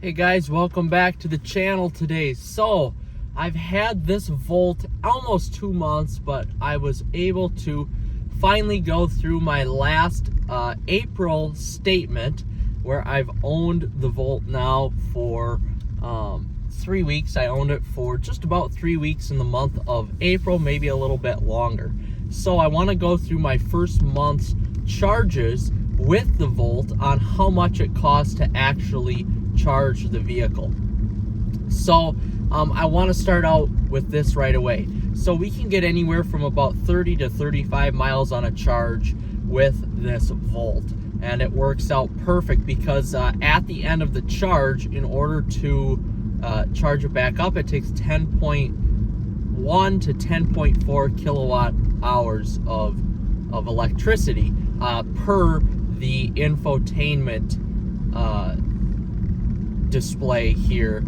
Hey guys, welcome back to the channel today. So I've had this Volt almost 2 months, but I was able to finally go through my last April statement where I've owned the Volt now for 3 weeks. I owned it for just about 3 weeks in the month of April, maybe a little bit longer. So I want to go through my first month's charges with the Volt on how much it costs to actually charge the vehicle. So I want to start out with this right away. So we can get anywhere from about 30 to 35 miles on a charge with this Volt, and it works out perfect because at the end of the charge, in order to charge it back up, it takes 10.1 to 10.4 kilowatt hours of electricity per the infotainment display here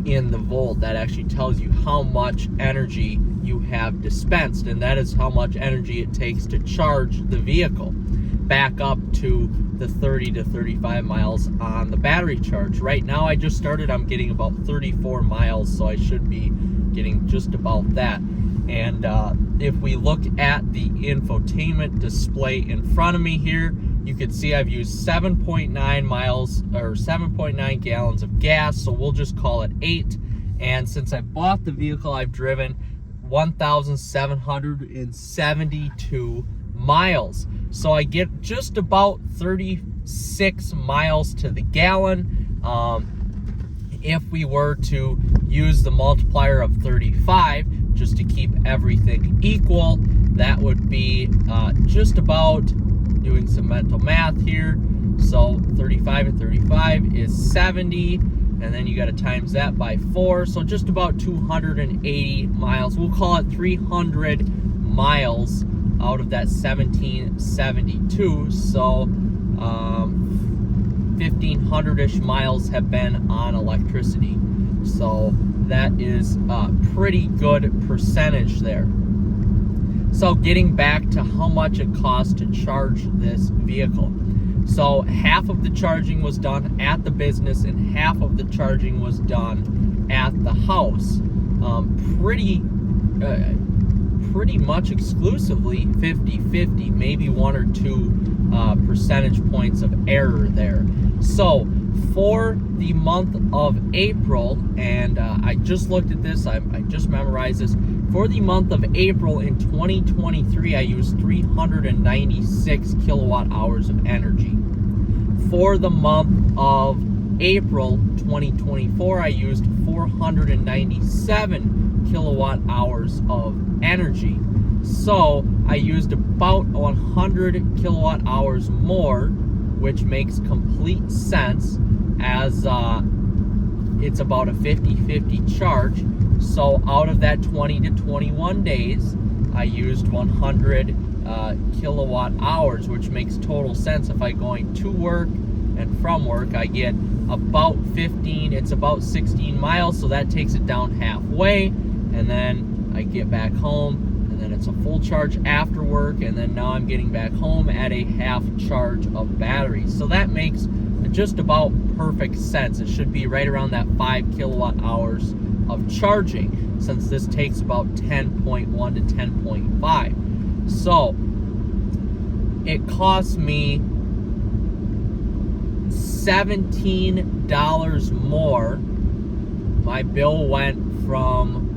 in the Volt. That actually tells you how much energy you have dispensed, and that is how much energy it takes to charge the vehicle back up to the 30 to 35 miles on the battery charge. Right now I just started, I'm getting about 34 miles, so I should be getting just about that. And if we look at the infotainment display in front of me here, you can see I've used 7.9 miles or 7.9 gallons of gas, so we'll just call it 8. And since I bought the vehicle, I've driven 1,772 miles. So I get just about 36 miles to the gallon. If we were to use the multiplier of 35, just to keep everything equal, that would be just about, doing some mental math here, so 35 and 35 is 70, and then you got to times that by 4, so just about 280 miles. We'll call it 300 miles out of that 1772, so 1,500-ish miles have been on electricity. So that is a pretty good percentage there. So getting back to how much it costs to charge this vehicle. So half of the charging was done at the business and half of the charging was done at the house. Pretty much exclusively 50-50, maybe 1 or 2 percentage points of error there. So for the month of April, and I just looked at this, I just memorized this. For the month of April in 2023, I used 396 kilowatt hours of energy. For the month of April 2024, I used 497 kilowatt hours of energy. So I used about 100 kilowatt hours more, which makes complete sense, as it's about a 50-50 charge. So out of that 20 to 21 days, I used 100 kilowatt hours, which makes total sense. If I'm going to work and from work, I get about 15, it's about 16 miles, so that takes it down halfway, and then I get back home, and then it's a full charge after work, and then now I'm getting back home at a half charge of battery. So that makes just about perfect sense. It should be right around that 5 kilowatt hours of charging, since this takes about 10.1 to 10.5. So it costs me $17 more. My bill went from,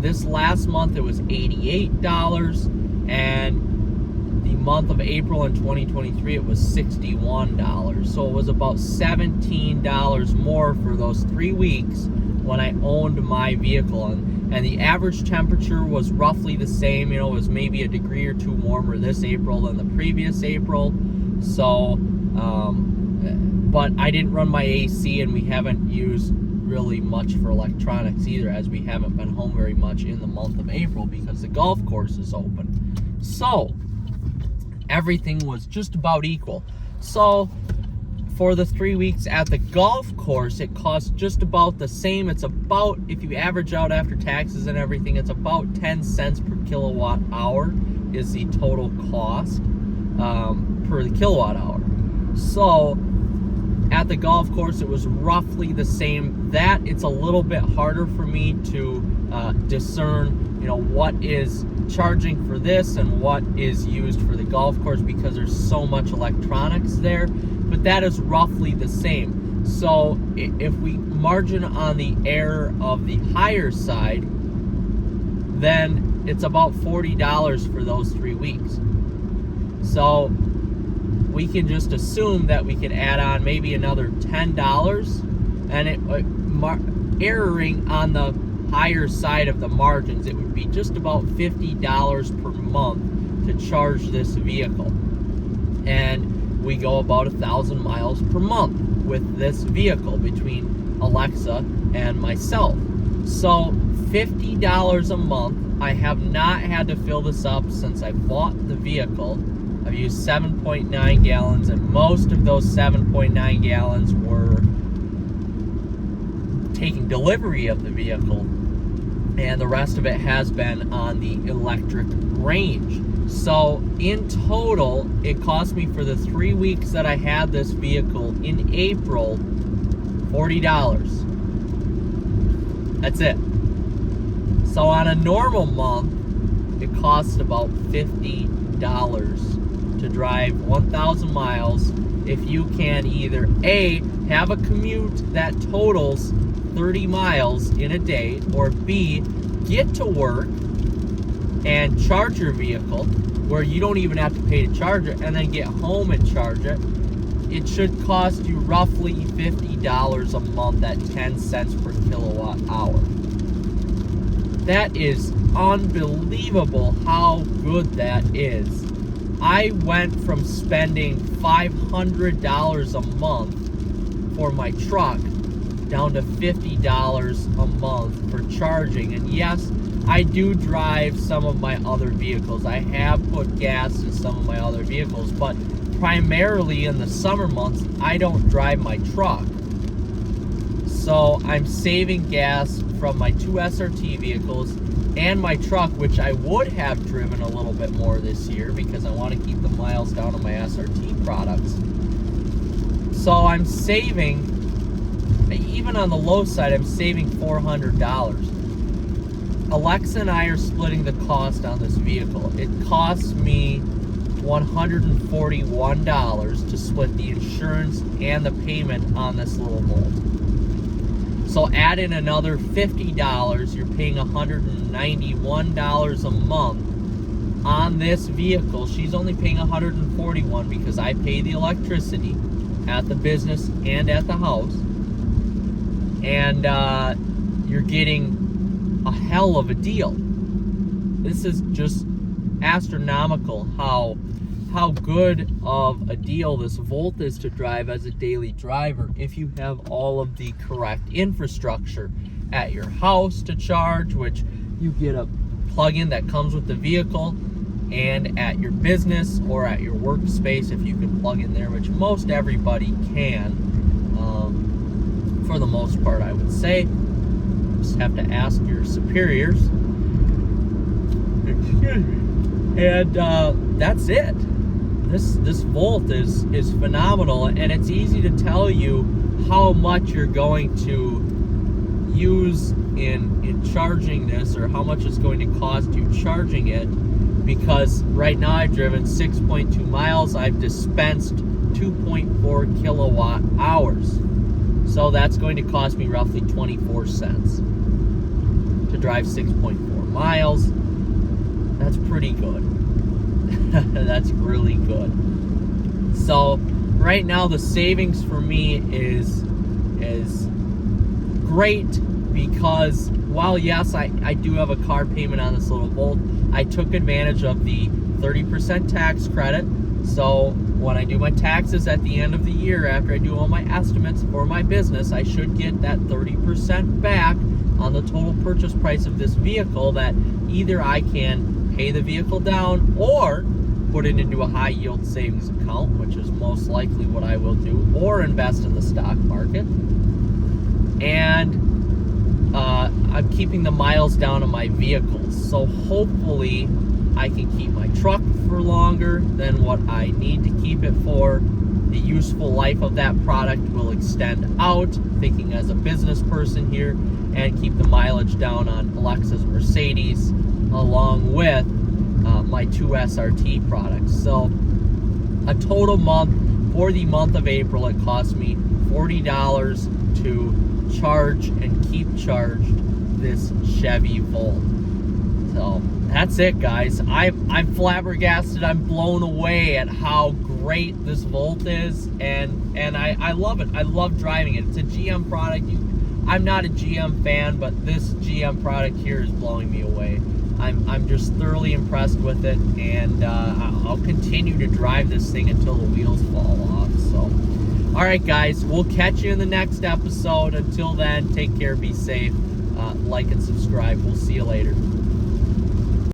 this last month it was $88, and the month of April in 2023 it was $61. So it was about $17 more for those 3 weeks when I owned my vehicle, and the average temperature was roughly the same. You know, it was maybe a degree or 2 warmer this April than the previous April. So but I didn't run my AC, and we haven't used really much for electronics either, as we haven't been home very much in the month of April because the golf course is open. So everything was just about equal. So for the 3 weeks at the golf course, it costs just about the same. It's about, if you average out after taxes and everything, it's about 10 cents per kilowatt hour is the total cost per the kilowatt hour. So At the golf course, it was roughly the same. That it's a little bit harder for me to discern, what is charging for this and what is used for the golf course, because there's so much electronics there. But that is roughly the same. So if we margin on the air of the higher side, then it's about $40 for those 3 weeks. So we can just assume that we could add on maybe another $10, and erroring on the higher side of the margins, it would be just about $50 per month to charge this vehicle. And we go about 1,000 miles per month with this vehicle between Alexa and myself. So $50 a month. I have not had to fill this up since I bought the vehicle. I've used 7.9 gallons, and most of those 7.9 gallons were taking delivery of the vehicle, and the rest of it has been on the electric range. So in total, it cost me for the 3 weeks that I had this vehicle in April, $40. That's it. So on a normal month, it costs about $50 to drive 1,000 miles if you can either A, have a commute that totals 30 miles in a day, or B, get to work and charge your vehicle where you don't even have to pay to charge it, and then get home and charge it. It should cost you roughly $50 a month at 10 cents per kilowatt hour. That is unbelievable how good that is. I went from spending $500 a month for my truck down to $50 a month for charging. And yes, I do drive some of my other vehicles. I have put gas in some of my other vehicles, but primarily in the summer months, I don't drive my truck. So I'm saving gas from my 2 SRT vehicles and my truck, which I would have driven a little bit more this year because I want to keep the miles down on my SRT products. So I'm saving, even on the low side, I'm saving $400. Alexa and I are splitting the cost on this vehicle. It costs me $141 to split the insurance and the payment on this little Volt. So add in another $50, you're paying $191 a month on this vehicle. She's only paying $141 because I pay the electricity at the business and at the house. And you're getting a hell of a deal. This is just astronomical how good of a deal this Volt is to drive as a daily driver if you have all of the correct infrastructure at your house to charge, which you get a plug-in that comes with the vehicle, and at your business or at your workspace if you can plug in there, which most everybody can, for the most part, I would say. Just have to ask your superiors. Excuse me. And that's it. This Volt is phenomenal, and it's easy to tell you how much you're going to use in charging this, or how much it's going to cost you charging it, because right now I've driven 6.2 miles. I've dispensed 2.4 kilowatt hours. So that's going to cost me roughly 24 cents to drive 6.4 miles. That's pretty good. That's really good. So right now the savings for me is great, because while yes, I do have a car payment on this little Volt, I took advantage of the 30% tax credit. So when I do my taxes at the end of the year, after I do all my estimates for my business, I should get that 30% back on the total purchase price of this vehicle, that either I can pay the vehicle down or put it into a high yield savings account, which is most likely what I will do, or invest in the stock market. And I'm keeping the miles down on my vehicles, so hopefully I can keep my truck for longer than what I need to keep it for, the useful life of that product will extend out, thinking as a business person here, and keep the mileage down on Alexa's Mercedes, along with my 2 SRT products. So a total month, for the month of April, it cost me $40 to charge and keep charged this Chevy Volt. So that's it, guys. I'm flabbergasted. I'm blown away at how great this Volt is, and I love it. I love driving it. It's a GM product. I'm not a GM fan, but this GM product here is blowing me away. I'm just thoroughly impressed with it, and I'll continue to drive this thing until the wheels fall off. So, all right, guys, we'll catch you in the next episode. Until then, take care, be safe, like and subscribe. We'll see you later.